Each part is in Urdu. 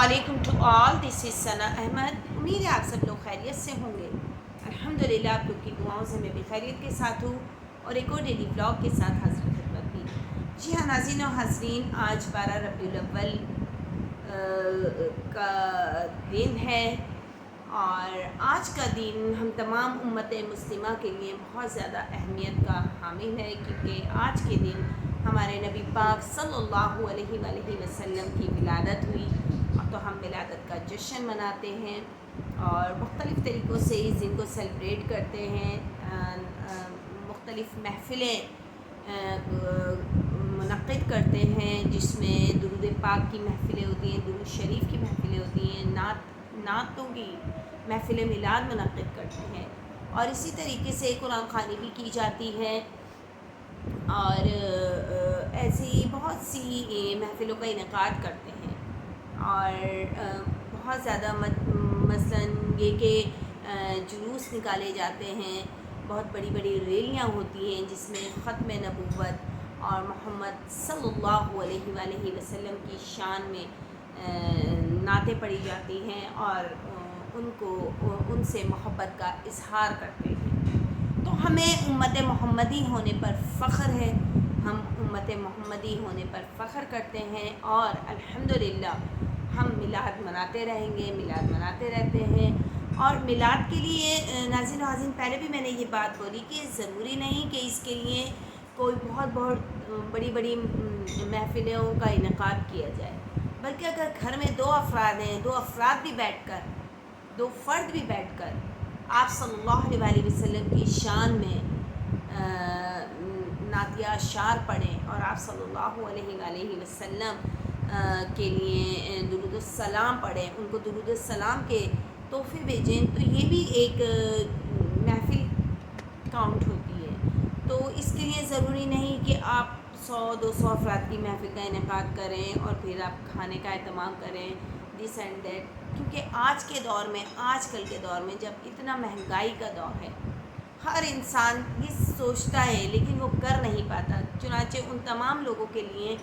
علیکم ٹو آل، دس از ثنا احمد۔ امید ہے آپ سب لوگ خیریت سے ہوں گے۔ الحمدللہ آپ لوگ کی دعاؤں سے میں بھی خیریت کے ساتھ ہوں اور ایک اور ڈیلی ولاگ کے ساتھ حاضر خدمت بھی۔ جی ہاں ناظرین و حاضرین، آج 12 ربیع الاول کا دن ہے اور آج کا دن ہم تمام امت مسلمہ کے لیے بہت زیادہ اہمیت کا حامل ہے، کیونکہ آج کے دن ہمارے نبی پاک صلی اللہ علیہ وآلہ وسلم کی ولادت ہوئی، تو ہم ولادت کا جشن مناتے ہیں اور مختلف طریقوں سے اس دن کو سیلیبریٹ کرتے ہیں۔ مختلف محفلیں منعقد کرتے ہیں، جس میں درود پاک کی محفلیں ہوتی ہیں، درود شریف کی محفلیں ہوتی ہیں، نعتوں کی محفل میلاد منعقد کرتے ہیں، اور اسی طریقے سے قرآن خوانی بھی کی جاتی ہے اور ایسی بہت سی محفلوں کا انعقاد کرتے ہیں۔ اور بہت زیادہ مثلاً یہ کہ جلوس نکالے جاتے ہیں، بہت بڑی بڑی ریلیاں ہوتی ہیں جس میں ختم نبوت اور محمد صلی اللہ علیہ وآلہ وسلم کی شان میں نعتیں پڑھی جاتی ہیں اور ان سے محبت کا اظہار کرتے ہیں۔ تو ہمیں امت محمدی ہونے پر فخر ہے، ہم امت محمدی ہونے پر فخر کرتے ہیں اور الحمدللہ ہم میلاد مناتے رہیں گے، میلاد مناتے رہتے ہیں۔ اور میلاد کے لیے ناظرین و حاضرین، پہلے بھی میں نے یہ بات بولی کہ ضروری نہیں کہ اس کے لیے کوئی بہت بڑی بڑی محفلوں کا انعقاد کیا جائے، بلکہ اگر گھر میں دو افراد ہیں، دو فرد بھی بیٹھ کر آپ صلی اللہ علیہ وآلہ وسلم کی شان میں نعتیہ اشعار پڑھیں اور آپ صلی اللہ علیہ وآلہ وسلم کے لیے درود السلام پڑھیں، ان کو درود السلام کے تحفے بھیجیں، تو یہ بھی ایک محفل کاؤنٹ ہوتی ہے۔ تو اس کے لیے ضروری نہیں کہ آپ 100-200 افراد کی محفل کا انعقاد کریں اور پھر آپ کھانے کا اہتمام کریں، دس اینڈ دیٹ، کیونکہ آج کل کے دور میں جب اتنا مہنگائی کا دور ہے، ہر انسان یہ سوچتا ہے لیکن وہ کر نہیں پاتا۔ چنانچہ ان تمام لوگوں کے لیے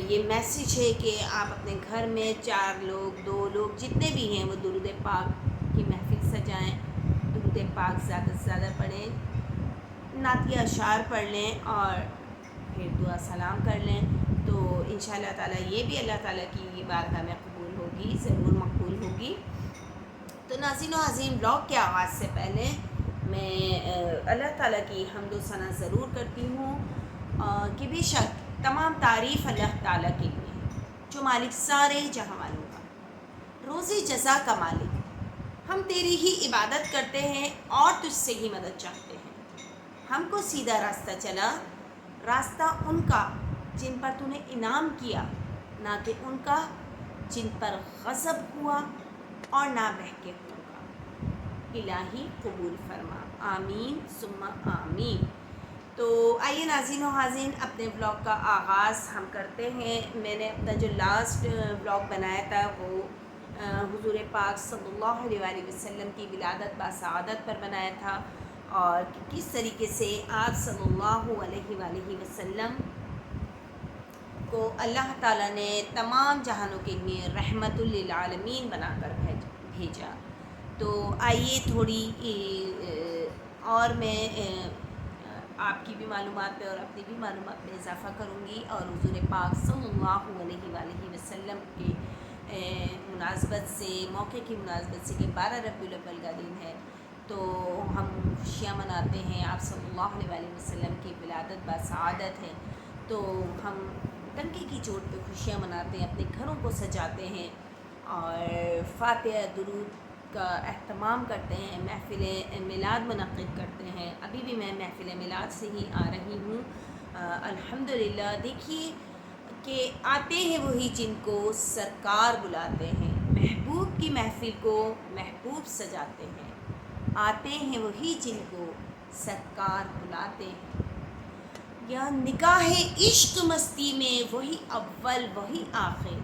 یہ میسیج ہے کہ آپ اپنے گھر میں 4 لوگ 2 لوگ جتنے بھی ہیں وہ درود پاک کی محفل سجائیں، درود پاک زیادہ سے زیادہ پڑھیں، نعتیہ اشعار پڑھ لیں اور پھر دعا سلام کر لیں، تو انشاءاللہ تعالیٰ یہ بھی اللہ تعالیٰ کی بارگاہ میں قبول ہوگی، ضرور مقبول ہوگی۔ تو ناظرین و حاضرین، بلاگ کے آغاز سے پہلے میں اللہ تعالیٰ کی حمد و ثنا ضرور کرتی ہوں کہ بے شک تمام تعریف اللہ تعالیٰ کے لیے ہے، جو مالک سارے جہاں والوں کا، روزی جزا کا مالک۔ ہم تیری ہی عبادت کرتے ہیں اور تجھ سے ہی مدد چاہتے ہیں۔ ہم کو سیدھا راستہ چلا، راستہ ان کا جن پر تو نے انعام کیا، نہ کہ ان کا جن پر غضب ہوا اور نہ بہکے ان کا۔ الہی قبول فرما، آمین ثم آمین۔ تو آئیے ناظرین و حاضرین، اپنے بلاگ کا آغاز ہم کرتے ہیں۔ میں نے اپنا جو لاسٹ بلاگ بنایا تھا وہ حضور پاک صلی اللہ علیہ وآلہ وسلم کی ولادت بسعادت پر بنایا تھا، اور کس طریقے سے آپ صلی اللہ علیہ وآلہ وسلم کو اللہ تعالیٰ نے تمام جہانوں کے لیے رحمت للعالمین بنا کر بھیجا۔ تو آئیے تھوڑی اور میں آپ کی بھی معلومات میں اور اپنی بھی معلومات میں اضافہ کروں گی، اور حضور پاک صلی اللہ علیہ وآلہ وسلم کے مناسبت سے، موقع کی مناسبت سے کہ 12 ربیع الاول کا دن ہے، تو ہم خوشیاں مناتے ہیں، آپ صلی اللہ علیہ وآلہ وسلم کی ولادت بسعادت ہے، تو ہم ٹنکے کی چوٹ پہ خوشیاں مناتے ہیں، اپنے گھروں کو سجاتے ہیں اور فاتحہ درود کا اہتمام کرتے ہیں، محفل میلاد منعقد کرتے ہیں۔ ابھی بھی میں محفل میلاد سے ہی آ رہی ہوں الحمدللہ۔ دیکھیے کہ آتے ہیں وہی جن کو سرکار بلاتے ہیں، محبوب کی محفل کو محبوب سجاتے ہیں، آتے ہیں وہی جن کو سرکار بلاتے ہیں۔ یا نگاہ عشق مستی میں وہی اول وہی آخر،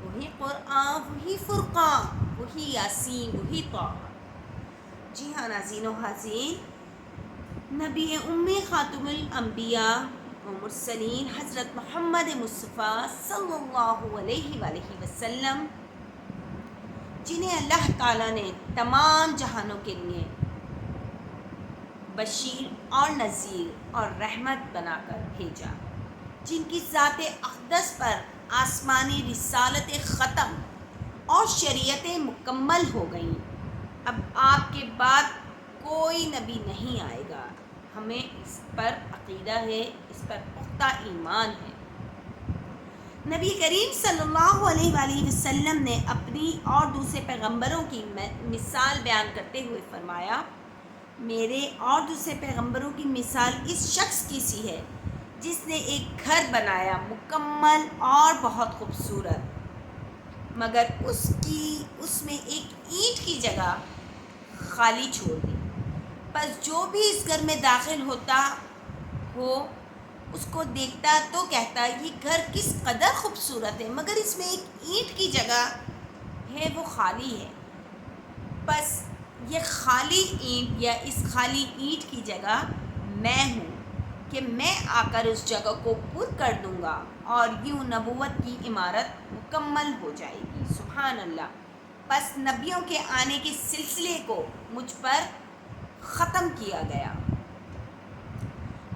وہی قرآن وہی فرقان، وہی یاسین وہی طٰہٰ۔ جی ہاں ناظرین و حاضرین، نبی امی خاتم الانبیاء و مرسلین حضرت محمد مصطفیٰ صلی اللہ علیہ وآلہ وسلم جنہیں اللہ تعالیٰ نے تمام جہانوں کے لیے بشیر اور نذیر اور رحمت بنا کر بھیجا، جن کی ذات اقدس پر آسمانی رسالت ختم اور شریعتیں مکمل ہو گئیں۔ اب آپ کے بعد کوئی نبی نہیں آئے گا۔ ہمیں اس پر عقیدہ ہے، اس پر پختہ ایمان ہے۔ نبی کریم صلی اللہ علیہ وآلہ وسلم نے اپنی اور دوسرے پیغمبروں کی مثال بیان کرتے ہوئے فرمایا، میرے اور دوسرے پیغمبروں کی مثال اس شخص کی سی ہے جس نے ایک گھر بنایا مکمل اور بہت خوبصورت، مگر اس میں ایک اینٹ کی جگہ خالی چھوڑ دی۔ پس جو بھی اس گھر میں داخل ہوتا ہو اس کو دیکھتا تو کہتا یہ گھر کس قدر خوبصورت ہے، مگر اس میں ایک اینٹ کی جگہ ہے وہ خالی ہے۔ پس یہ خالی اینٹ یا اس خالی اینٹ کی جگہ میں ہوں کہ میں آ کر اس جگہ کو پر کر دوں گا اور یوں نبوت کی عمارت مکمل ہو جائے گی۔ سبحان اللہ۔ پس نبیوں کے آنے کے سلسلے کو مجھ پر ختم کیا گیا۔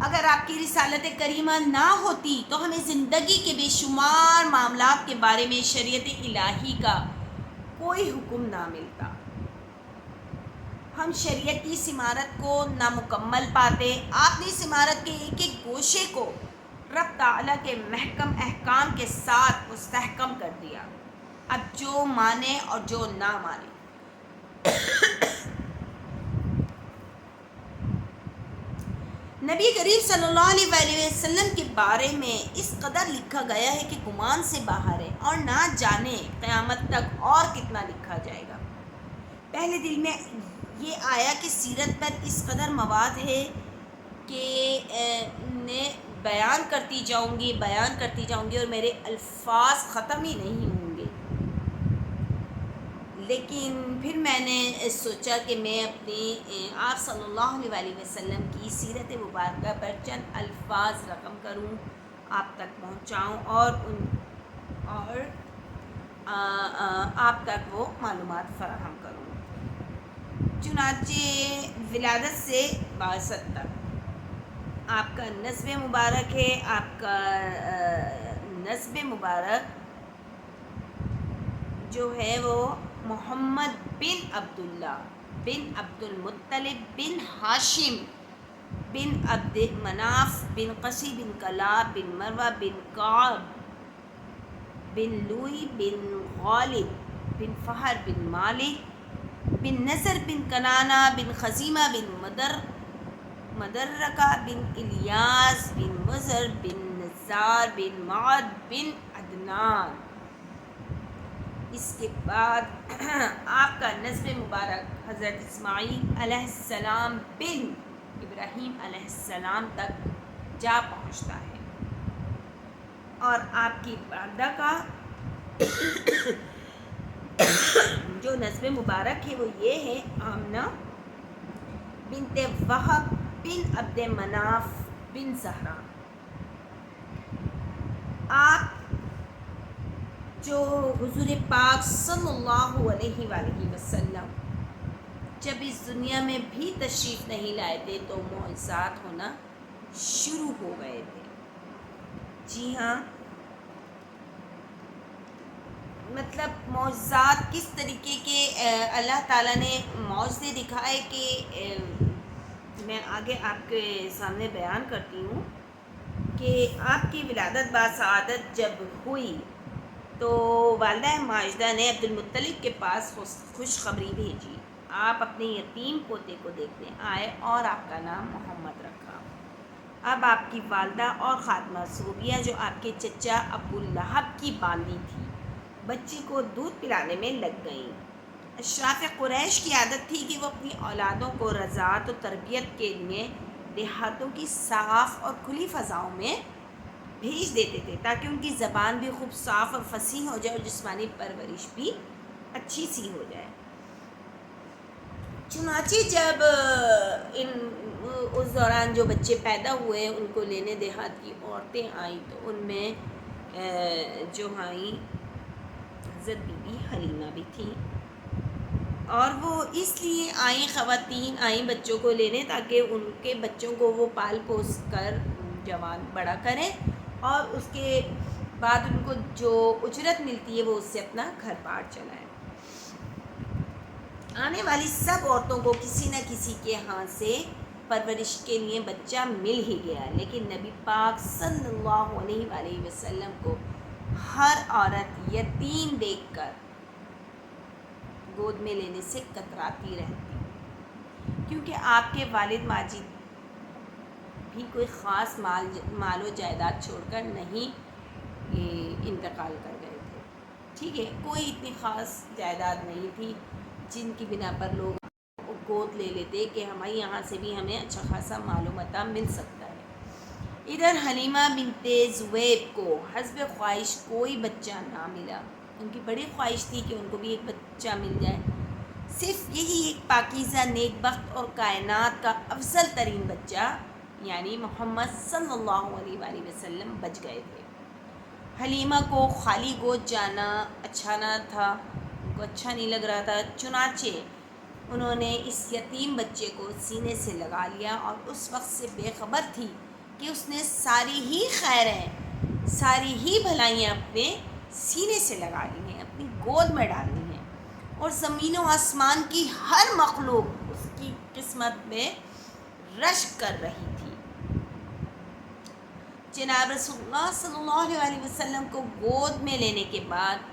اگر آپ کی رسالت کریمہ نہ ہوتی تو ہمیں زندگی کے بے شمار معاملات کے بارے میں شریعت الہی کا کوئی حکم نہ ملتا، ہم شریعت کی اس عمارت کو نامکمل پاتے۔ آپ نے اس عمارت کے ایک ایک گوشے کو رب تعالیٰ کے محکم احکام کے ساتھ مستحکم کر دیا۔ اب جو مانے اور جو نہ مانے، نبی کریم صلی اللہ علیہ وآلہ وسلم کے بارے میں اس قدر لکھا گیا ہے کہ گمان سے باہر ہے، اور نہ جانے قیامت تک اور کتنا لکھا جائے گا۔ پہلے دل میں یہ آیا کہ سیرت پر اس قدر مواد ہے کہ بیان کرتی جاؤں گی اور میرے الفاظ ختم ہی نہیں ہوں گے۔ لیکن پھر میں نے سوچا کہ میں اپنی آپ صلی اللہ علیہ وآلہ وسلم کی سیرت مبارکہ پر چند الفاظ رقم کروں، آپ تک پہنچاؤں اور آپ تک وہ معلومات فراہم کروں۔ چنانچہ ولادت سے بعثت تک آپ کا نسب مبارک ہے۔ آپ کا نسب مبارک جو ہے وہ محمد بن عبداللہ بن عبد المطلب بن ہاشم بن عبد مناف بن قصی بن کلاب بن مروہ بن کعب بن لوئی بن غالب بن فہر بن مالک بن نصر بن کنانہ بن خزیمہ بن مدرکہ بن الیاس بن مزر بن نزار بن معد بن عدنان۔ اس کے بعد آپ کا نسب مبارک حضرت اسماعیل علیہ السلام بن ابراہیم علیہ السلام تک جا پہنچتا ہے، اور آپ کی والدہ کا جو نسب مبارک ہے وہ یہ ہے آمنہ بنت وہب بن عبد مناف بن زہرہ۔ آپ جو حضور پاک صلی اللہ علیہ وآلہ وسلم جب اس دنیا میں بھی تشریف نہیں لائے تھے تو معجزات ہونا شروع ہو گئے تھے۔ جی ہاں، مطلب معجزات کس طریقے کے اللہ تعالیٰ نے معجزے دکھائے کہ میں آگے آپ کے سامنے بیان کرتی ہوں کہ آپ کی ولادت باسعادت جب ہوئی تو والدہ ماجدہ نے عبد المطلب کے پاس خوشخبری بھیجی۔ آپ اپنے یتیم پوتے کو دیکھنے آئے اور آپ کا نام محمد رکھا۔ اب آپ کی والدہ اور خادمہ صوبیہ جو آپ کے چچا ابو لہب کی باندی تھی، بچی کو دودھ پلانے میں لگ گئیں۔ اشراف قریش کی عادت تھی کہ وہ اپنی اولادوں کو رضاعت و تربیت کے لیے دیہاتوں کی صاف اور کھلی فضاؤں میں بھیج دیتے تھے تاکہ ان کی زبان بھی خوب صاف اور فصیح ہو جائے اور جسمانی پرورش بھی اچھی سی ہو جائے۔ چنانچہ جب اس دوران جو بچے پیدا ہوئے ان کو لینے دیہات کی عورتیں آئیں تو ان میں جو آئیں حضرت بی بی حلیمہ بھی تھیں، اور وہ اس لیے آئیں، خواتین آئیں بچوں کو لینے تاکہ ان کے بچوں کو وہ پال پوس کر جوان بڑا کریں اور اس کے بعد ان کو جو اجرت ملتی ہے وہ اس سے اپنا گھر بار چلائیں۔ آنے والی سب عورتوں کو کسی نہ کسی کے ہاتھ سے پرورش کے لیے بچہ مل ہی گیا، لیکن نبی پاک صلی اللہ علیہ وآلہ وسلم کو ہر عورت یتیم دیکھ کر گود میں لینے سے کتراتی رہتی، کیونکہ آپ کے والد ماجد بھی کوئی خاص مال و جائیداد چھوڑ کر نہیں انتقال کر گئے تھے، ٹھیک ہے، کوئی اتنی خاص جائیداد نہیں تھی جن کی بنا پر لوگ گود لے لیتے کہ ہمارے یہاں سے بھی ہمیں اچھا خاصا مال و متاع مل سکتا ہے۔ ادھر حلیمہ بنت زویب کو حسب خواہش کوئی بچہ نہ ملا، ان کی بڑی خواہش تھی کہ ان کو بھی ایک بچہ مل جائے، صرف یہی ایک پاکیزہ نیک بخت اور کائنات کا افضل ترین بچہ یعنی محمد صلی اللہ علیہ وآلہ وسلم بچ گئے تھے۔ حلیمہ کو خالی گود جانا اچھا نہ تھا، ان کو اچھا نہیں لگ رہا تھا، چنانچہ انہوں نے اس یتیم بچے کو سینے سے لگا لیا اور اس وقت سے بے خبر تھی کہ اس نے ساری ہی خیریں، ساری ہی بھلائیاں اپنے سینے سے لگا لی ہیں، اپنی گود میں ڈال لی ہیں، اور زمین و آسمان کی ہر مخلوق اس کی قسمت میں رشک کر رہی تھی۔ جناب رسول اللہ صلی اللہ علیہ وسلم کو گود میں لینے کے بعد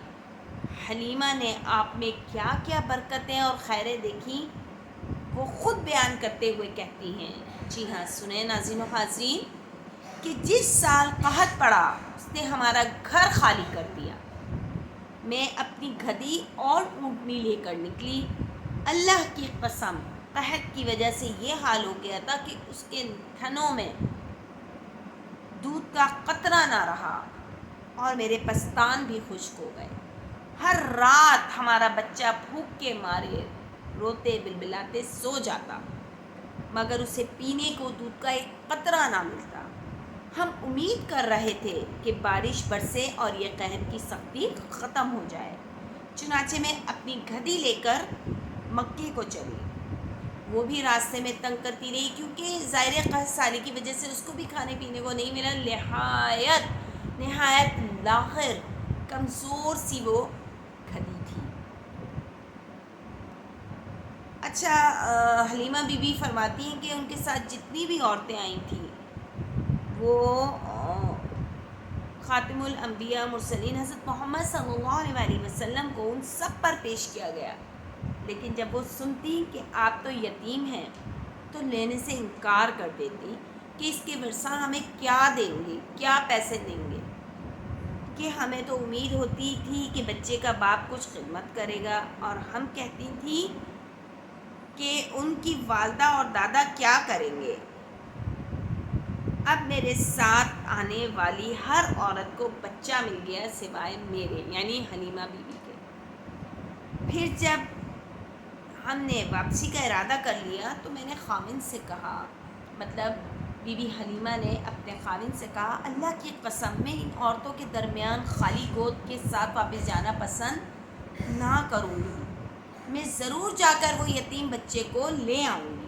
حلیمہ نے آپ میں کیا کیا برکتیں اور خیریں دیکھیں وہ خود بیان کرتے ہوئے کہتی ہیں، جی ہاں سنیں ناظرین و حاضرین، کہ جس سال قحط پڑا اس نے ہمارا گھر خالی کر دیا، میں اپنی گدھی اور اونٹنی لے کر نکلی، اللہ کی قسم قحط کی وجہ سے یہ حال ہو گیا تھا کہ اس کے تھنوں میں دودھ کا قطرہ نہ رہا اور میرے پستان بھی خشک ہو گئے، ہر رات ہمارا بچہ بھوک کے مارے روتے بلبلاتے سو جاتا مگر اسے پینے کو دودھ کا ایک قطرہ نہ ملتا۔ ہم امید کر رہے تھے کہ بارش برسے اور یہ قحط کی سختی ختم ہو جائے، چنانچہ میں اپنی گدھی لے کر مکے کو چلی، وہ بھی راستے میں تنگ کرتی رہی کیونکہ ظاہر قحط سالی کی وجہ سے اس کو بھی کھانے پینے کو نہیں ملا، نہایت لاغر کمزور سی وہ گدھی تھی۔ اچھا، حلیمہ بی بی فرماتی ہیں کہ ان کے ساتھ جتنی بھی عورتیں آئی تھیں وہ خاتم الانبیاء مرسلین حضرت محمد صلی اللہ علیہ وسلم کو ان سب پر پیش کیا گیا، لیکن جب وہ سنتی کہ آپ تو یتیم ہیں تو لینے سے انکار کر دیتی کہ اس کے ورثہ ہمیں کیا دیں گے، کیا پیسے دیں گے، کہ ہمیں تو امید ہوتی تھی کہ بچے کا باپ کچھ خدمت کرے گا، اور ہم کہتی تھیں کہ ان کی والدہ اور دادا کیا کریں گے۔ اب میرے ساتھ آنے والی ہر عورت کو بچہ مل گیا سوائے میرے یعنی حلیمہ بی بی کے۔ پھر جب ہم نے واپسی کا ارادہ کر لیا تو میں نے خاوند سے کہا، مطلب بی بی حلیمہ نے اپنے خاوند سے کہا، اللہ کی قسم میں ان عورتوں کے درمیان خالی گود کے ساتھ واپس جانا پسند نہ کروں گی، میں ضرور جا کر وہ یتیم بچے کو لے آؤں گی۔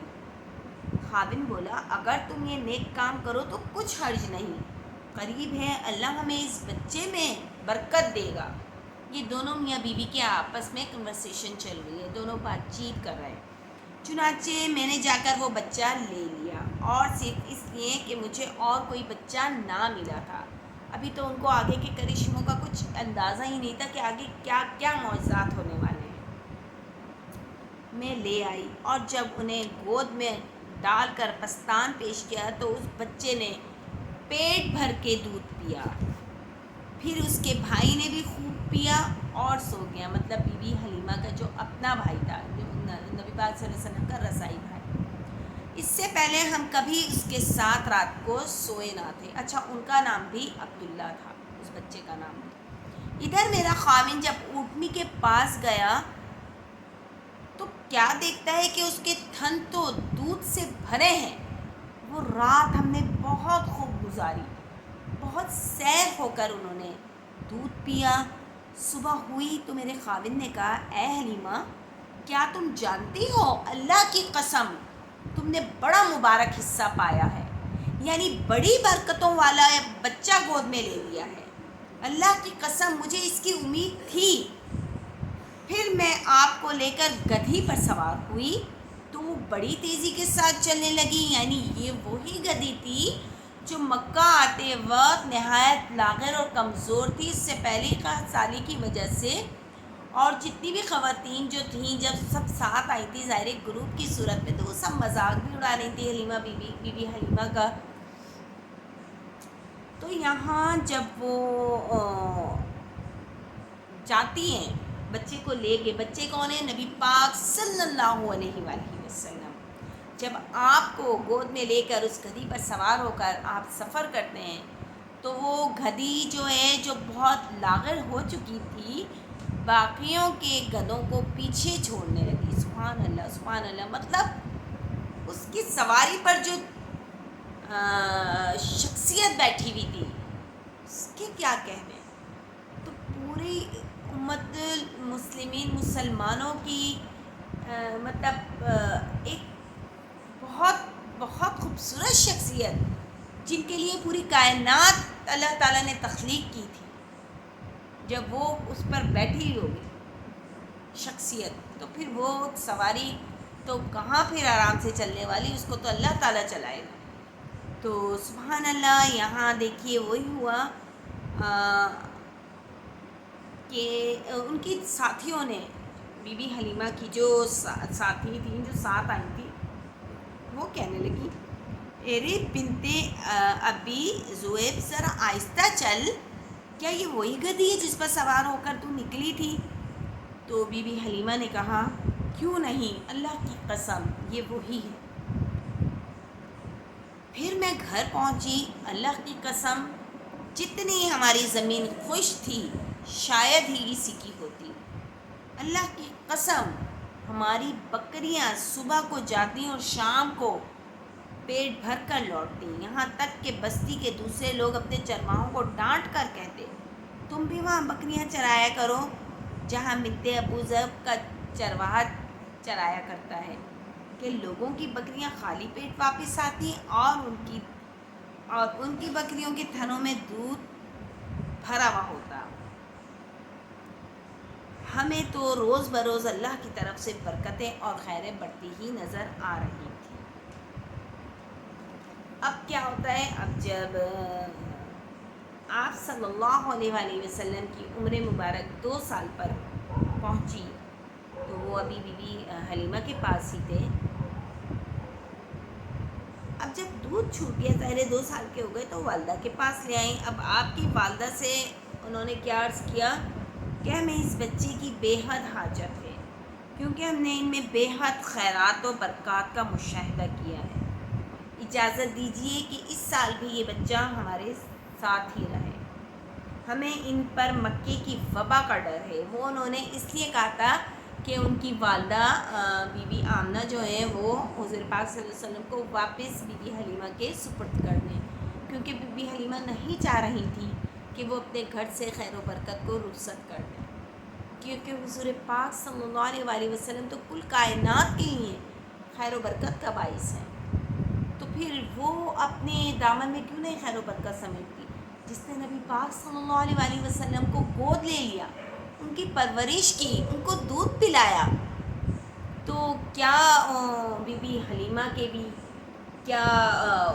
خاوند بولا، اگر تم یہ نیک کام کرو تو کچھ حرج نہیں، قریب ہے اللہ ہمیں اس بچے میں برکت دے گا۔ یہ دونوں میاں بیوی کے آپس میں کنورسیشن چل رہی ہے، دونوں بات چیت کر رہے ہیں، چنانچہ میں نے جا کر وہ بچہ لے لیا، اور صرف اس لیے کہ مجھے اور کوئی بچہ نہ ملا تھا۔ ابھی تو ان کو آگے کے کرشموں کا کچھ اندازہ ہی نہیں تھا کہ آگے کیا کیا معجزات ہونے والے ہیں۔ میں لے آئی اور جب انہیں گود میں ڈال کر پستان پیش کیا تو اس بچے نے پیٹ بھر کے دودھ پیا، پھر اس کے بھائی نے بھی خوب پیا اور سو گیا، مطلب بی بی حلیمہ کا جو اپنا بھائی تھا، جو نبی پاک صلی اللہ علیہ وسلم کا رضاعی بھائی، اس سے پہلے ہم کبھی اس کے ساتھ رات کو سوئے نہ تھے۔ اچھا، ان کا نام بھی عبداللہ تھا، اس بچے کا نام بھی۔ ادھر میرا خاوند جب اونٹنی کے پاس گیا تو کیا دیکھتا ہے کہ اس کے تھن تو دودھ سے بھرے ہیں۔ وہ رات ہم نے بہت خوب گزاری، بہت سیر ہو کر انہوں نے دودھ پیا۔ صبح ہوئی تو میرے خاوند نے کہا، اے حلیمہ کیا تم جانتی ہو اللہ کی قسم تم نے بڑا مبارک حصہ پایا ہے، یعنی بڑی برکتوں والا بچہ گود میں لے لیا ہے، اللہ کی قسم مجھے اس کی امید تھی۔ پھر میں آپ کو لے کر گدھی پر سوار ہوئی تو وہ بڑی تیزی کے ساتھ چلنے لگی، یعنی یہ وہی گدھی تھی جو مکہ آتے وقت نہایت لاغر اور کمزور تھی، اس سے پہلے قحط سالی کی وجہ سے، اور جتنی بھی خواتین جو تھیں جب سب ساتھ آئی تھی ظاہر گروپ کی صورت میں، تو وہ سب مذاق بھی اڑا رہی تھی حلیمہ بی بی حلیمہ کا۔ تو یہاں جب وہ جاتی ہیں بچے کو لے کے، بچے کون ہیں؟ نبی پاک صلی اللہ علیہ وآلہ وسلم۔ جب آپ کو گود میں لے کر اس گدھی پر سوار ہو کر آپ سفر کرتے ہیں تو وہ گدھی جو ہے جو بہت لاغر ہو چکی تھی، باقیوں کے گدھوں کو پیچھے چھوڑنے لگی۔ سبحان اللہ سبحان اللہ، مطلب اس کی سواری پر جو شخصیت بیٹھی ہوئی تھی اس کے کیا کہنے۔ تو پوری امت مسلمین مسلمانوں کی مطلب ایک بہت بہت خوبصورت شخصیت جن کے لیے پوری کائنات اللہ تعالیٰ نے تخلیق کی تھی، جب وہ اس پر بیٹھی ہوگی شخصیت، تو پھر وہ سواری تو کہاں پھر آرام سے چلنے والی، اس کو تو اللہ تعالیٰ چلائے گا۔ تو سبحان اللہ، یہاں دیکھیے وہی ہوا کہ ان کی ساتھیوں نے، بی بی حلیمہ کی جو ساتھی تھیں جو ساتھ آئی تھیں، وہ کہنے لگی ارے بنت ابی ذؤیب ذرا آہستہ چل، کیا یہ وہی گدھی ہے جس پر سوار ہو کر تو نکلی تھی؟ تو بی بی حلیمہ نے کہا کیوں نہیں، اللہ کی قسم یہ وہی ہے۔ پھر میں گھر پہنچی، اللہ کی قسم جتنی ہماری زمین خوش تھی شاید ہی اسی کی ہوتی۔ اللہ کی قسم ہماری بکریاں صبح کو جاتی اور شام کو پیٹ بھر کر لوٹتی، یہاں تک کہ بستی کے دوسرے لوگ اپنے چرواہوں کو ڈانٹ کر کہتے تم بھی وہاں بکریاں چرایا کرو جہاں بنت ابو ذئب کا چرواہا چرایا کرتا ہے، کہ لوگوں کی بکریاں خالی پیٹ واپس آتی اور ان کی بکریوں کے تھنوں میں دودھ بھرا ہوا ہوتا۔ ہمیں تو روز بروز اللہ کی طرف سے برکتیں اور خیریں بڑھتی ہی نظر آ رہی تھی۔ اب کیا ہوتا ہے، اب جب آپ صلی اللہ علیہ وآلہ وسلم کی عمر مبارک 2 سال پر پہنچی تو وہ ابھی بی بی حلیمہ کے پاس ہی تھے۔ اب جب دودھ چھوٹ گیا، ظاہر 2 سال کے ہو گئے، تو والدہ کے پاس لے آئیں۔ اب آپ کی والدہ سے انہوں نے کیا عرض کیا کہ ہمیں اس بچے کی بے حد حاجت ہے، کیونکہ ہم نے ان میں بے حد خیرات و برکات کا مشاہدہ کیا ہے، اجازت دیجیے کہ اس سال بھی یہ بچہ ہمارے ساتھ ہی رہے، ہمیں ان پر مکے کی وبا کا ڈر ہے۔ وہ انہوں نے اس لیے کہا تھا کہ ان کی والدہ بی بی آمنہ جو ہیں وہ حضور پاک صلی اللہ علیہ وسلم کو واپس بی بی حلیمہ کے سپرد کر دیں، کیونکہ بی بی حلیمہ نہیں چاہ رہی تھی کہ وہ اپنے گھر سے خیر و برکت کو رخصت کر دیں، کیونکہ حضور پاک صلی اللہ علیہ وآلہ وسلم تو کل کائنات کے لیے خیر و برکت کا باعث ہیں، تو پھر وہ اپنے دامن میں کیوں نہیں خیر و برکت سمیٹتی؟ جس نے نبی پاک صلی اللہ علیہ وآلہ وسلم کو گود لے لیا، ان کی پرورش کی، ان کو دودھ پلایا، تو کیا بی بی حلیمہ کے بھی کیا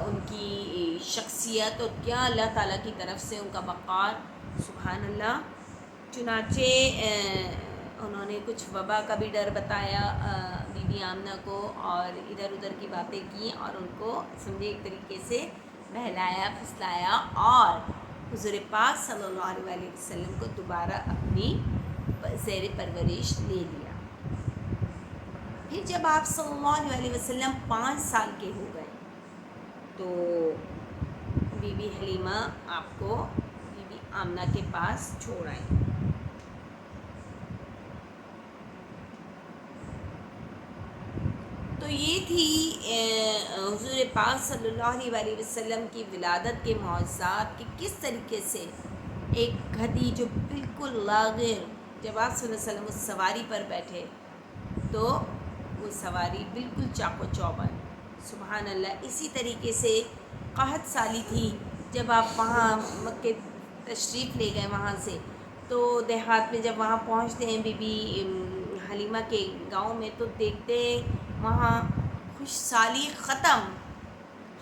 ان کی شخصیت اور کیا اللہ تعالیٰ کی طرف سے ان کا وقار، سبحان اللہ۔ چنانچہ انہوں نے کچھ وبا کا بھی ڈر بتایا بی بی آمنہ کو، اور ادھر ادھر کی باتیں کی اور ان کو سمجھے ایک طریقے سے بہلایا پھسلایا، اور حضور پاک صلی اللہ علیہ وآلہ وسلم کو دوبارہ اپنی زیر پرورش لے لیا۔ پھر جب آپ صلی اللہ علیہ وآلہ وسلم 5 سال کے ہو گئے تو بی بی حلیمہ آپ کو بی بی آمنہ کے پاس چھوڑ آئیں۔ تو یہ تھی حضور پاک صلی اللہ علیہ وآلہ وسلم کی ولادت کے معجزات کہ کس طریقے سے ایک گدھی جو بالکل لاغر، جب آپ صلی اللہ علیہ وسلم اس سواری پر بیٹھے تو وہ سواری بالکل چاق و چوبند. سبحان اللہ. اسی طریقے سے قحط سالی تھی جب آپ وہاں مکے تشریف لے گئے وہاں سے، تو دیہات میں جب وہاں پہنچتے ہیں بی بی حلیمہ کے گاؤں میں، تو دیکھتے ہیں وہاں خوش سالی ختم،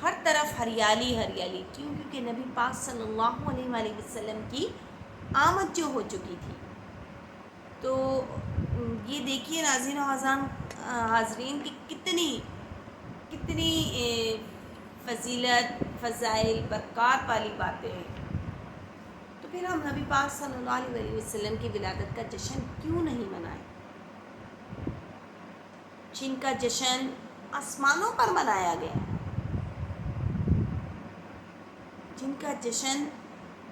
ہر طرف ہریالی ہریالی. کیوں؟ کیونکہ نبی پاک صلی اللہ علیہ وآلہ وسلم کی آمد جو ہو چکی تھی. تو یہ دیکھیے ناظرین و حاضرین کی کتنی فضیلت، فضائل، برکات والی باتیں ہیں. تو پھر ہم نبی پاک صلی اللہ علیہ وسلم کی ولادت کا جشن کیوں نہیں منائیں، جن کا جشن آسمانوں پر منایا گیا، جن کا جشن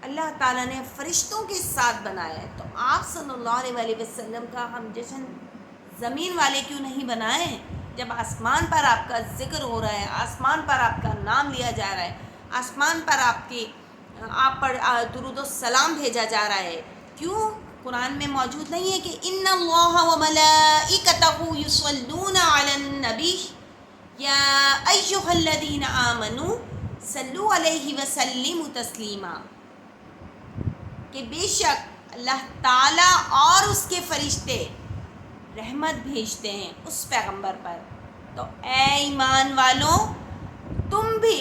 اللہ تعالیٰ نے فرشتوں کے ساتھ بنایا ہے. تو آپ صلی اللہ علیہ وآلہ وسلم کا ہم جشن زمین والے کیوں نہیں بنائیں؟ جب آسمان پر آپ کا ذکر ہو رہا ہے، آسمان پر آپ کا نام لیا جا رہا ہے، آسمان پر آپ پر درود و سلام بھیجا جا رہا ہے. کیوں قرآن میں موجود نہیں ہے کہ ان اللہ و ملائکتہ یصلون علی النبی یا ایھا الذین آمنوا صلوا علیہ وسلموا تسلیما، کہ بے شک اللہ تعالیٰ اور اس کے فرشتے رحمت بھیجتے ہیں اس پیغمبر پر. تو اے ایمان والوں، تم بھی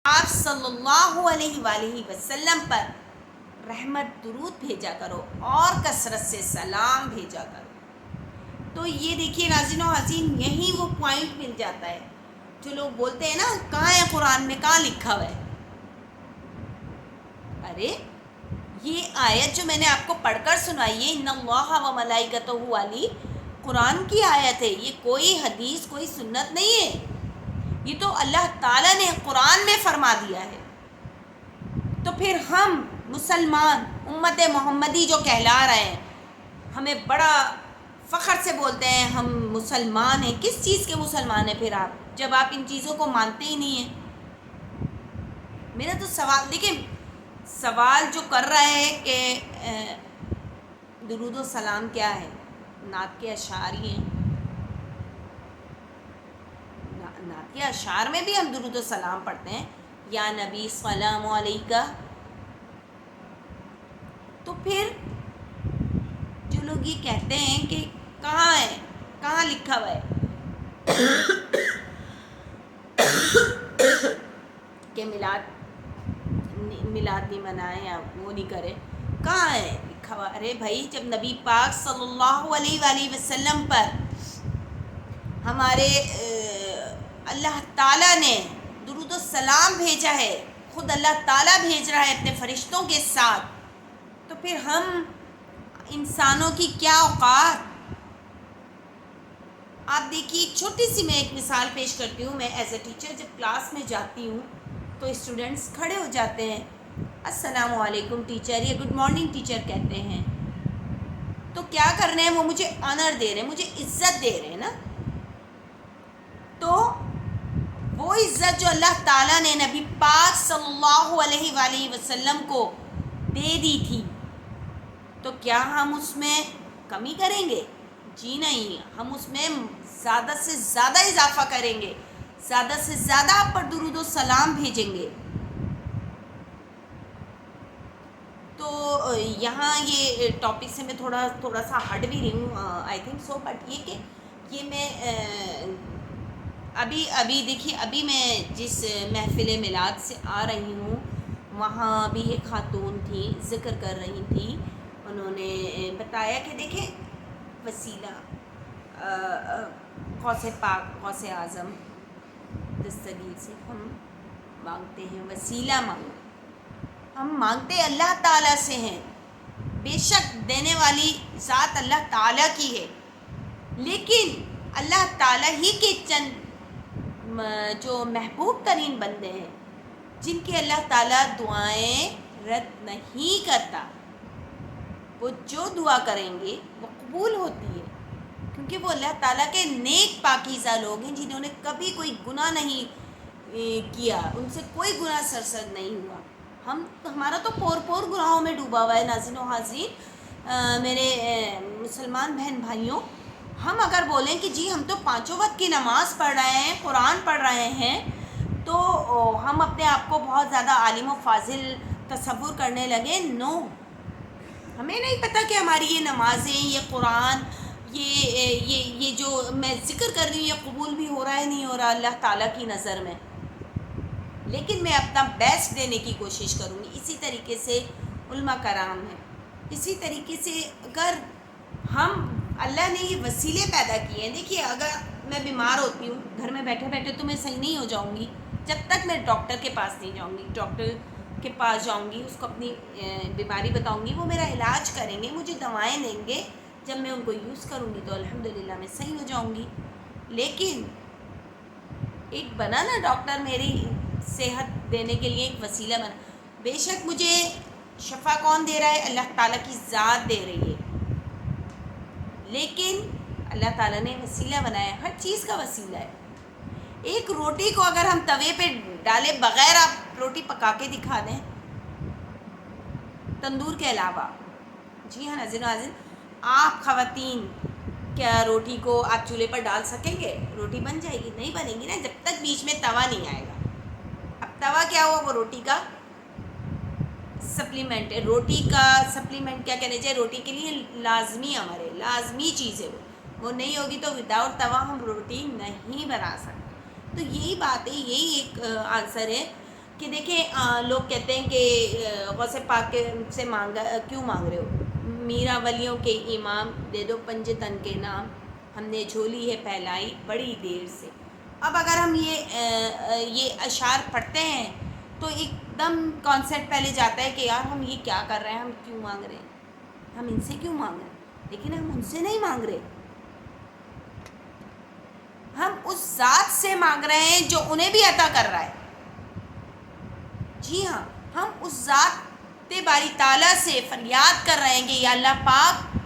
آپ صلی اللہ علیہ وآلہ وسلم پر رحمت درود بھیجا کرو اور کثرت سے سلام بھیجا کرو. تو یہ دیکھیے ناظرین و حاضرین، یہی وہ پوائنٹ مل جاتا ہے جو لوگ بولتے ہیں نا کہاں ہے قرآن میں، کہاں لکھا ہوا ہے. ارے یہ آیت جو میں نے آپ کو پڑھ کر سنائی ہے، ان اللہ و ملائکتہ والی، قرآن کی آیت ہے. یہ کوئی حدیث، کوئی سنت نہیں ہے، یہ تو اللہ تعالیٰ نے قرآن میں فرما دیا ہے. تو پھر ہم مسلمان امت محمدی جو کہلا رہے ہیں، ہمیں بڑا فخر سے بولتے ہیں ہم مسلمان ہیں. کس چیز کے مسلمان ہیں پھر آپ، جب آپ ان چیزوں کو مانتے ہی نہیں ہیں؟ میرا تو سوال دیکھیں، سوال جو کر رہا ہے کہ درود و سلام کیا ہے، نعت کے اشعار ہی ہیں. نعت کے اشعار میں بھی ہم درود و سلام پڑھتے ہیں، یا نبی سلام علیکہ. تو پھر جو لوگ یہ کہتے ہیں کہ کہاں ہے، کہاں لکھا ہوا ہے کہ میلاد نہیں منائیں یا وہ نہیں کریں، کہاں ہے لکھا ہوا؟ ارے بھائی، جب نبی پاک صلی اللہ علیہ وآلہ وسلم پر ہمارے اللہ تعالیٰ نے درود و سلام بھیجا ہے، خود اللہ تعالیٰ بھیج رہا ہے اپنے فرشتوں کے ساتھ، تو پھر ہم انسانوں کی کیا اوقات. آپ دیکھیے، ایک چھوٹی سی میں ایک مثال پیش کرتی ہوں. میں ایز اے ٹیچر جب کلاس میں جاتی ہوں تو اسٹوڈنٹس کھڑے ہو جاتے ہیں، السلام علیکم ٹیچر یا گڈ مارننگ ٹیچر کہتے ہیں. تو کیا کر رہے ہیں؟ وہ مجھے آنر دے رہے ہیں، مجھے عزت دے رہے ہیں نا. تو وہ عزت جو اللہ تعالیٰ نے نبی پاک صلی اللہ علیہ وآلہ وسلم کو دے دی تھی، تو کیا ہم اس میں کمی کریں گے؟ جی نہیں، ہم اس میں زیادہ سے زیادہ اضافہ کریں گے، زیادہ سے زیادہ آپ پر درود و سلام بھیجیں گے. تو یہاں یہ ٹاپک سے میں تھوڑا سا ہٹ بھی رہی ہوں آئی تھنک سو، بٹ یہ کہ یہ میں ابھی دیکھیے، ابھی میں جس محفل میلاد سے آ رہی ہوں وہاں بھی ایک خاتون تھی، ذکر کر رہی تھی. انہوں نے بتایا کہ دیکھیں وسیلہ غوث پاک، غوث اعظم دستگیر سے ہم مانگتے ہیں، وسیلہ ہم مانگتے اللہ تعالیٰ سے ہیں. بے شک دینے والی ذات اللہ تعالیٰ کی ہے، لیکن اللہ تعالیٰ ہی کے چند جو محبوب ترین بندے ہیں جن کی اللہ تعالیٰ دعائیں رد نہیں کرتا، وہ جو دعا کریں گے وہ قبول ہوتی ہے، کیونکہ وہ اللہ تعالیٰ کے نیک پاکیزہ لوگ ہیں جنہوں نے کبھی کوئی گناہ نہیں کیا، ان سے کوئی گناہ سرزد نہیں ہوا. ہمارا تو پور گناہوں میں ڈوبا ہوا ہے. ناظرین و حاضرین، میرے مسلمان بہن بھائیوں، ہم اگر بولیں کہ جی ہم تو 5 وقت کی نماز پڑھ رہے ہیں، قرآن پڑھ رہے ہیں، تو ہم اپنے آپ کو بہت زیادہ عالم و فاضل تصور کرنے لگے. نو، ہمیں نہیں پتہ کہ ہماری یہ نمازیں، یہ قرآن، یہ جو میں ذکر کر رہی ہوں یہ قبول بھی ہو رہا ہے نہیں ہو رہا اللہ تعالیٰ کی نظر میں. لیکن میں اپنا بیسٹ دینے کی کوشش کروں گی. اسی طریقے سے علماء کرام ہیں. اسی طریقے سے اگر ہم، اللہ نے یہ وسیلے پیدا کیے ہیں. دیکھیے اگر میں بیمار ہوتی ہوں گھر میں بیٹھے بیٹھے تو میں صحیح نہیں ہو جاؤں گی جب تک میں ڈاکٹر کے پاس نہیں جاؤں گی. ڈاکٹر کے پاس جاؤں گی، اس کو اپنی بیماری بتاؤں گی، وہ میرا علاج کریں گے، مجھے دوائیں دیں گے. جب میں ان کو یوز کروں گی تو الحمدللہ میں صحیح ہو جاؤں گی. لیکن ایک بنا نا ڈاکٹر میری صحت دینے کے لیے ایک وسیلہ بنا. بے شک مجھے شفا کون دے رہا ہے؟ اللہ تعالیٰ کی ذات دے رہی ہے. لیکن اللہ تعالیٰ نے وسیلہ بنایا ہے، ہر چیز کا وسیلہ ہے. ایک روٹی کو اگر ہم توے پہ ڈالے بغیر آپ روٹی پکا کے دکھا دیں تندور کے علاوہ، جی ہاں ناظرین و ناظرین، آپ خواتین کیا روٹی کو آپ چولہے پر ڈال سکیں گے؟ روٹی بن جائے گی؟ نہیں بنے گی نا جب تک بیچ میں توا نہیں آئے گا. اب توا کیا ہوا؟ وہ روٹی کا سپلیمنٹ ہے. روٹی کا سپلیمنٹ کیا کہنا چاہیے؟ روٹی کے لیے لازمی امر ہے، لازمی چیز ہے. وہ نہیں ہوگی تو وداؤٹ توا ہم روٹی نہیں بنا سکتے. تو یہی بات ہے، یہی ایک آنسر ہے کہ دیکھیں لوگ کہتے ہیں کہ غوث پاک سے کیوں مانگ رہے ہو؟ میرا ولیوں کے امام، دے دو پنج تن کے نام، ہم نے جھولی ہے پھیلائی بڑی دیر سے. اب اگر ہم یہ اشعار پڑھتے ہیں تو ایک دم کانسیپٹ پہلے جاتا ہے کہ یار ہم یہ کیا کر رہے ہیں، ہم کیوں مانگ رہے ہیں، ہم ان سے کیوں مانگ رہے ہیں. لیکن ہم ان سے نہیں مانگ رہے، ہم اس ذات سے مانگ رہے ہیں جو انہیں بھی عطا کر رہا ہے. جی ہاں، ہم اس ذات باری تعالیٰ سے فریاد کر رہے ہیں کہ یا اللہ پاک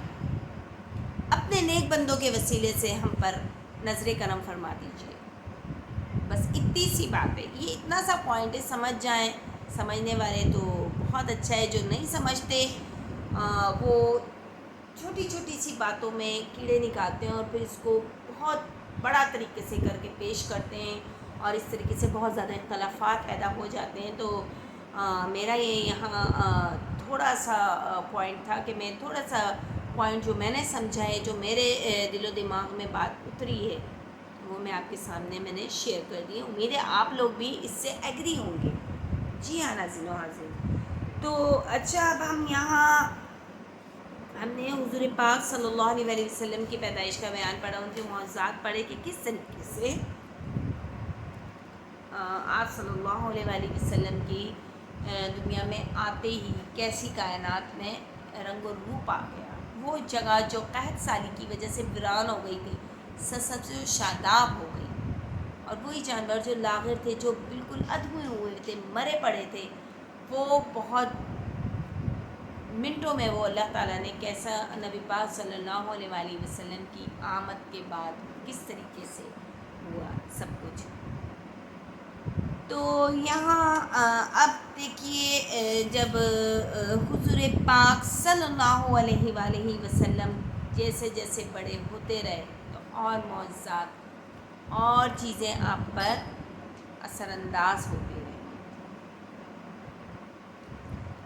اپنے نیک بندوں کے وسیلے سے ہم پر نظر کرم فرما دیجیے. بس اتنی سی بات ہے، یہ اتنا سا پوائنٹ ہے. سمجھ جائیں سمجھنے والے تو بہت اچھا ہے، جو نہیں سمجھتے وہ چھوٹی چھوٹی سی باتوں میں کیڑے نکالتے ہیں اور پھر اس کو بہت بڑا طریقے سے کر کے پیش کرتے ہیں اور اس طریقے سے بہت زیادہ اختلافات پیدا ہو جاتے ہیں. تو میرا یہ یہاں تھوڑا سا پوائنٹ تھا کہ میں تھوڑا سا پوائنٹ جو میں نے سمجھا ہے، جو میرے دل و دماغ میں بات اتری ہے، وہ میں آپ کے سامنے میں نے شیئر کر دی. امید ہے آپ لوگ بھی اس سے ایگری ہوں گے. جی ہاں ناظرین و حاضرین، تو اچھا اب ہم نے حضور پاک صلی اللہ علیہ وسلم کی پیدائش کا بیان پڑھا، ان کے معجزات پڑھے کہ کس طریقے سے آپ صلی اللہ علیہ وسلم کی دنیا میں آتے ہی کیسی کائنات میں رنگ و روپ آ گیا. وہ جگہ جو قحط سالی کی وجہ سے ویران ہو گئی تھی سب سے شاداب ہو گئی، اور وہی جانور جو لاغر تھے، جو بالکل ادھمے ہوئے تھے، مرے پڑے تھے، وہ بہت منٹوں میں وہ اللہ تعالیٰ نے کیسا نبی پاک صلی اللہ علیہ وسلم کی آمد کے بعد کس طریقے سے ہوا سب کچھ. تو یہاں اب دیکھیے جب حضور پاک صلی اللہ علیہ وآلہ وسلم جیسے جیسے بڑے ہوتے رہے تو اور معجزات اور چیزیں آپ پر اثر انداز ہوتی رہیں.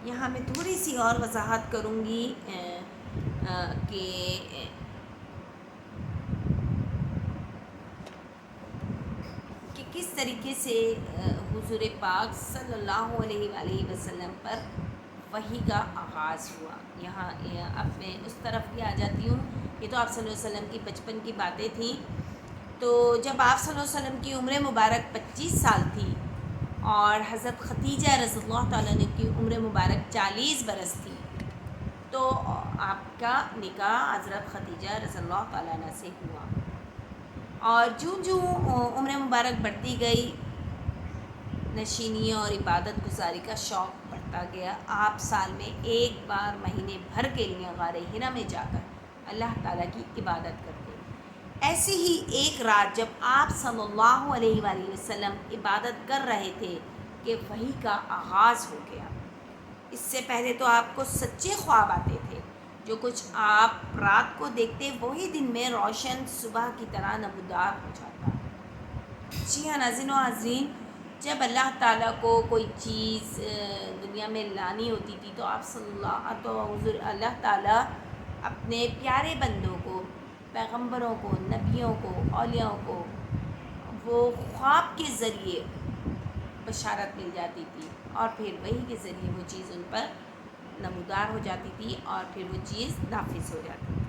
یہاں میں تھوڑی سی اور وضاحت کروں گی کہ کس طریقے سے حضور پاک صلی اللہ علیہ وآلہ وسلم پر وحی کا آغاز ہوا. یہاں اب میں اس طرف بھی آ جاتی ہوں. یہ تو آپ صلی اللہ علیہ وسلم کی بچپن کی باتیں تھیں. تو جب آپ صلی اللہ علیہ وسلم کی عمر مبارک 25 سال تھی اور حضرت خدیجہ رضی اللہ تعالیٰ عنہ کی عمر مبارک 40 برس تھی، تو آپ کا نکاح حضرت خدیجہ رضی اللہ تعالیٰ عنہ سے ہوا. اور جوں عمر مبارک بڑھتی گئی، نشینی اور عبادت گزاری کا شوق بڑھتا گیا. آپ سال میں ایک بار مہینے بھر کے لیے غار حرا میں جا کر اللہ تعالیٰ کی عبادت کرتے. ایسے ہی ایک رات جب آپ صلی اللہ علیہ وآلہ وسلم عبادت کر رہے تھے کہ وحی کا آغاز ہو گیا. اس سے پہلے تو آپ کو سچے خواب آتے تھے، جو کچھ آپ رات کو دیکھتے وہی دن میں روشن صبح کی طرح نمودار ہو جاتا ہے۔ جی ہاں ناظرین و حاضرین، جب اللہ تعالیٰ کو کوئی چیز دنیا میں لانی ہوتی تھی تو حضور اللہ تعالیٰ اپنے پیارے بندوں کو، پیغمبروں کو، نبیوں کو، اولیاء کو وہ خواب کے ذریعے بشارت مل جاتی تھی، اور پھر وہی کے ذریعے وہ چیز ان پر نمودار ہو جاتی تھی اور پھر وہ چیز نافذ ہو جاتی تھی۔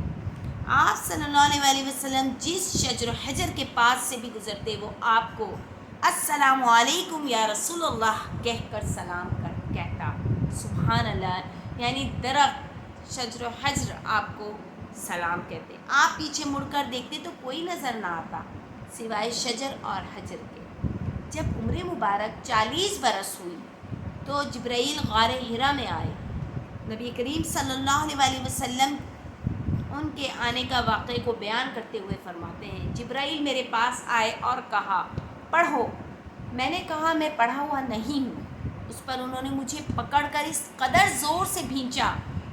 آپ صلی اللہ علیہ وسلم جس شجر و حجر کے پاس سے بھی گزرتے وہ آپ کو السلام علیکم یا رسول اللہ کہہ کر سلام کہتا۔ سبحان اللہ، یعنی درخت شجر و حجر آپ کو سلام کہتے۔ آپ پیچھے مڑ کر دیکھتے تو کوئی نظر نہ آتا سوائے شجر اور حجر کے۔ جب عمر مبارک 40 برس ہوئی تو جبرائیل غار حرا میں آئے۔ نبی کریم صلی اللہ علیہ وسلم ان کے آنے کا واقعے کو بیان کرتے ہوئے فرماتے ہیں، جبرائیل میرے پاس آئے اور کہا پڑھو۔ میں نے کہا میں پڑھا ہوا نہیں ہوں۔ اس پر انہوں نے مجھے پکڑ کر اس قدر زور سے بھینچا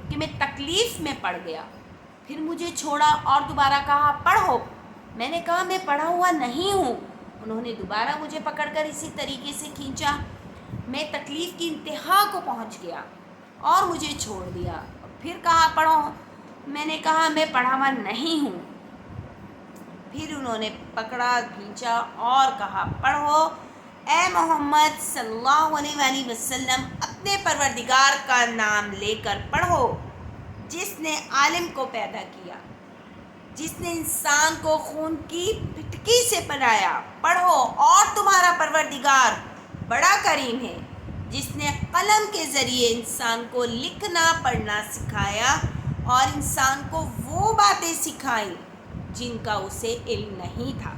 کہ میں تکلیف میں پڑ گیا، پھر مجھے چھوڑا اور دوبارہ کہا پڑھو۔ میں نے کہا میں پڑھا ہوا نہیں ہوں۔ انہوں نے دوبارہ مجھے پکڑ کر اسی طریقے سے کھینچا، میں تکلیف کی انتہا کو پہنچ گیا اور مجھے چھوڑ دیا، پھر کہا پڑھو۔ میں نے کہا میں پڑھا ہوا نہیں ہوں۔ پھر انہوں نے پکڑا، کھینچا اور کہا پڑھو، اے محمد صلی اللہ علیہ وسلم اپنے پروردگار کا نام لے کر پڑھو، جس نے عالم کو پیدا کیا، جس نے انسان کو خون کی پھٹکی سے بنایا۔ پڑھو، اور تمہارا پروردگار بڑا کریم ہے، جس نے قلم کے ذریعے انسان کو لکھنا پڑھنا سکھایا اور انسان کو وہ باتیں سکھائیں جن کا اسے علم نہیں تھا۔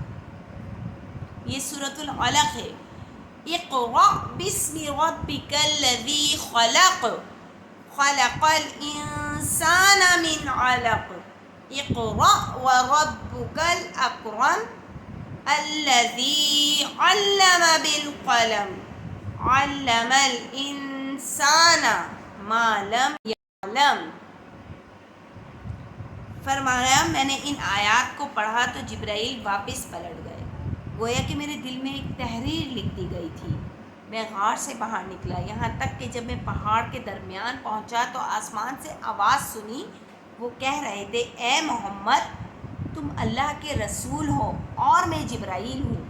یہ سورۃ العلق ہے۔ اقرأ بسم ربک الذی خلق، خلق الانسان من علق، اقرأ وربک الاکرم الذی علم بالقلم، علم الانسان ما لم یعلم۔ فرمایا میں نے ان آیات کو پڑھا تو جبرائیل واپس پلٹ گئے، گویا کہ میرے دل میں ایک تحریر لکھ دی گئی تھی۔ میں غار سے باہر نکلا، یہاں تک کہ جب میں پہاڑ کے درمیان پہنچا تو آسمان سے آواز سنی، وہ کہہ رہے تھے اے محمد تم اللہ کے رسول ہو اور میں جبرائیل ہوں۔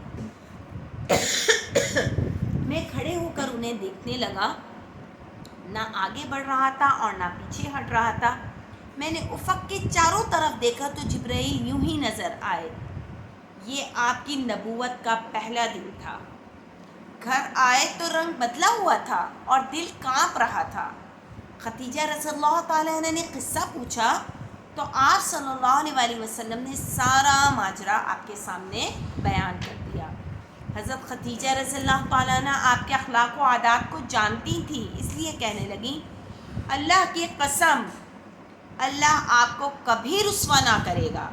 میں کھڑے ہو کر انہیں دیکھنے لگا، نہ آگے بڑھ رہا تھا اور نہ پیچھے ہٹ رہا تھا۔ میں نے افق کے چاروں طرف دیکھا تو جبرائیل یوں ہی نظر آئے۔ یہ آپ کی نبوت کا پہلا دن تھا۔ گھر آئے تو رنگ بدلا ہوا تھا اور دل کانپ رہا تھا۔ خدیجہ رضی اللہ تعالیٰ عنہ نے قصہ پوچھا تو آپ صلی اللہ علیہ وسلم نے سارا ماجرا آپ کے سامنے بیان کر دیا۔ حضرت خدیجہ رضی اللہ تعالیٰ عنہ آپ کے اخلاق و عادات کو جانتی تھی، اس لیے کہنے لگیں اللہ کی قسم اللہ آپ کو کبھی رسوا نہ کرے گا۔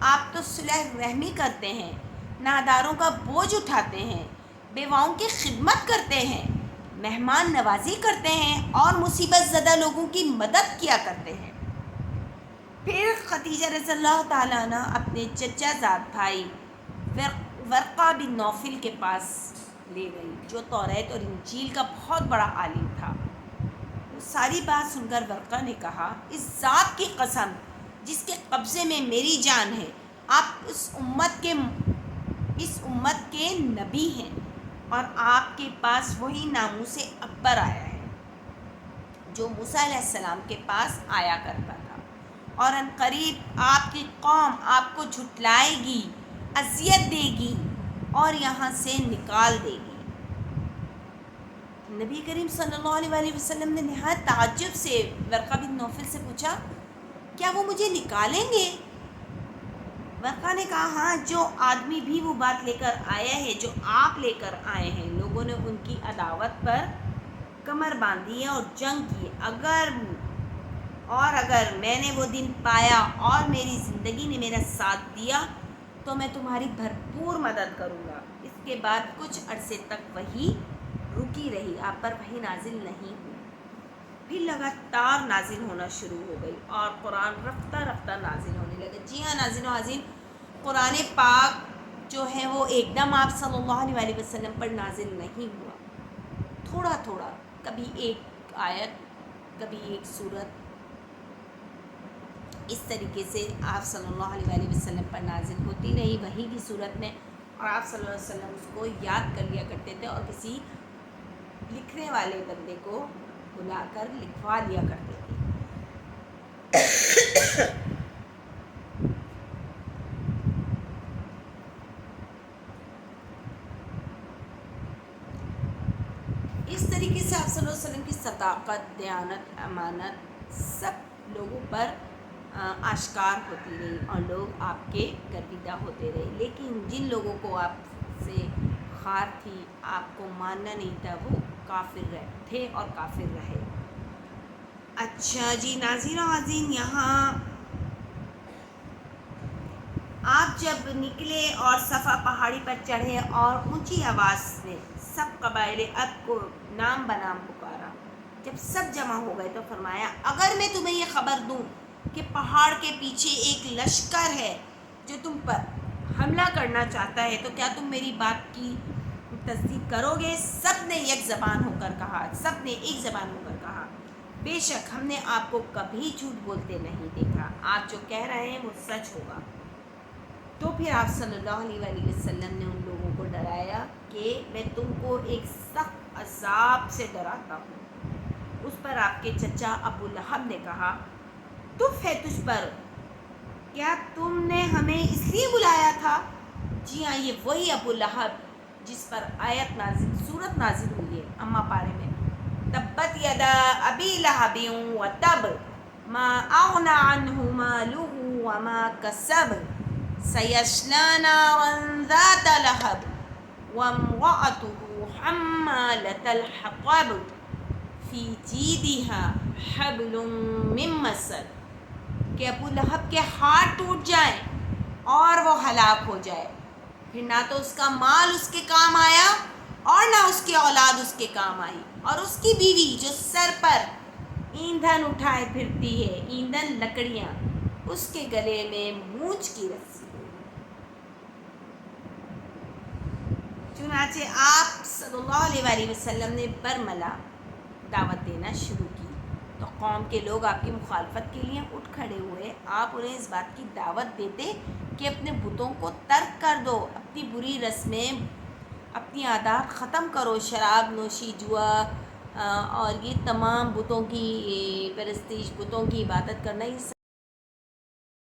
آپ تو صلح رحمی کرتے ہیں، ناداروں کا بوجھ اٹھاتے ہیں، بیواؤں کی خدمت کرتے ہیں، مہمان نوازی کرتے ہیں اور مصیبت زدہ لوگوں کی مدد کیا کرتے ہیں۔ پھر خدیجہ رضی اللہ تعالیٰ عنہ اپنے چچا زاد بھائی ورقہ بن نوفل کے پاس لے گئی، جو توریت اور انجیل کا بہت بڑا عالم تھا۔ ساری بات سن کر ورقہ نے کہا اس ذات کی قسم جس کے قبضے میں میری جان ہے، آپ اس امت کے نبی ہیں اور آپ کے پاس وہی ناموس اکبر آیا ہے جو موسیٰ علیہ السلام کے پاس آیا کرتا تھا، اور ان قریب آپ کی قوم آپ کو جھٹلائے گی، اذیت دے گی اور یہاں سے نکال دے گی۔ نبی کریم صلی اللہ علیہ وسلم نے نہایت تعجب سے ورقہ بن نوفل سے پوچھا کیا وہ مجھے نکالیں گے؟ ورقہ نے کہا ہاں، جو آدمی بھی وہ بات لے کر آیا ہے جو آپ لے کر آئے ہیں، لوگوں نے ان کی عداوت پر کمر باندھی ہے اور جنگ کی، اگر میں نے وہ دن پایا اور میری زندگی نے میرا ساتھ دیا تو میں تمہاری بھرپور مدد کروں گا۔ اس کے بعد کچھ عرصے تک وحی رکی رہی، آپ پر وحی نازل نہیں ہوئی۔ پھر لگاتار نازل ہونا شروع ہو گئی اور قرآن رفتہ رفتہ نازل ہونے لگا۔ جی ہاں ناظرین و عزیز، قرآن پاک جو ہے وہ ایک دم آپ صلی اللہ علیہ وسلم پر نازل نہیں ہوا، تھوڑا تھوڑا، کبھی ایک آیت، کبھی ایک سورت، اس طریقے سے آپ صلی اللہ علیہ وسلم پر نازل ہوتی رہی وحی کی صورت میں، اور آپ صلی اللہ علیہ وسلم اس کو یاد کر لیا کرتے تھے اور کسی لکھنے والے بندے کو بلا کر لکھوا لیا کرتے تھے۔ اس طریقے سے آپ صلی اللہ علیہ وسلم کی صداقت، دیانت، امانت سب لوگوں پر آشکار ہوتی رہی اور لوگ آپ کے گرویدہ ہوتے رہے، لیکن جن لوگوں کو آپ سے خار تھی، آپ کو ماننا نہیں تھا، وہ کافر تھے اور کافر رہے۔ اچھا جی ناظرین و عزیز، یہاں آپ جب نکلے اور صفا پہاڑی پر چڑھے اور اونچی آواز میں سب قبائل عرب کو نام بنام پکارا، جب سب جمع ہو گئے تو فرمایا اگر میں تمہیں یہ خبر دوں کہ پہاڑ کے پیچھے ایک لشکر ہے جو تم پر حملہ کرنا چاہتا ہے تو کیا تم میری بات کی تصدیق کرو گے؟ سب نے ایک زبان ہو کر کہا بے شک ہم نے آپ کو کبھی جھوٹ بولتے نہیں دیکھا، آپ جو کہہ رہے ہیں وہ سچ ہوگا۔ تو پھر آپ صلی اللہ علیہ وسلم نے ان لوگوں کو ڈرایا کہ میں تم کو ایک سخت عذاب سے ڈراتا ہوں۔ اس پر آپ کے چچا ابو لہب نے کہا تف ہے تجھ پر، کیا تم نے ہمیں اس لیے بلایا تھا؟ جی ہاں، یہ وہی ابو لہب جس پر سورت نازل ہوئی ہے اما پارے میں، تبت یدا ابی لہب وتب ما اغنی عنہ مالہ وما کسب سیصلی نارا ذات لہب وامرأته حمالة الحطب فی جیدها حبل من مسد، کہ ابو لہب کے ہاتھ ٹوٹ جائیں اور وہ ہلاک ہو جائے، پھر نہ تو اس کا مال اس کے کام آیا اور نہ اس کی اولاد اس کے کام آئی، اور اس کی بیوی جو سر پر ایندھن اٹھائے پھرتی ہے، ایندھن لکڑیاں، اس کے گلے میں مونچھ کی رسی ہو۔ چنانچہ آپ صلی اللہ علیہ وسلم نے برملا دعوت دینا شروع کی تو قوم کے لوگ آپ کی مخالفت کے لیے اٹھ کھڑے ہوئے۔ آپ انہیں اس بات کی دعوت دیتے کہ اپنے بتوں کو ترک کر دو، اپنی بری رسمیں، اپنی عادات ختم کرو، شراب نوشی، جوا اور یہ تمام بتوں کی پرستش، بتوں کی عبادت کرنا، یہ